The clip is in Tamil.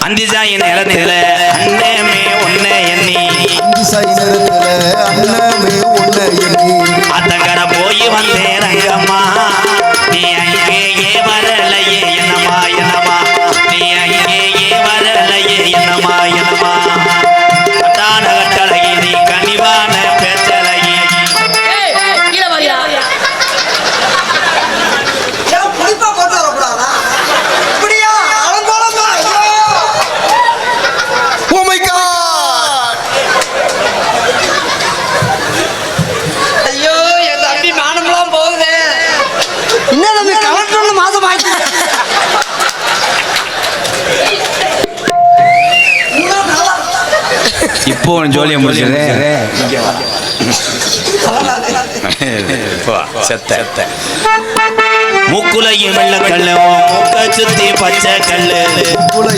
அந்திசாய் நேரத்துல அண்ணமே உன்னை எண்ணி அந்திசாய் நேரத்துல அண்ணமே உன்னை எண்ணி அத்தங்கர போய் வந்தேன் ரங்கம்மா நீ அங்கேயே வரலையே என்னமா என்னமா நீ அங்கேயே வரலையே என்னமா என்னமா கட்டான கட்டழகி நீ கனிவான பேச்சழகி இப்போ ஜோலியை முடிச்சது செத்த மூக்குலையும் வெள்ளக்கல்லு மூக்க சுத்தி பச்சை கல்லு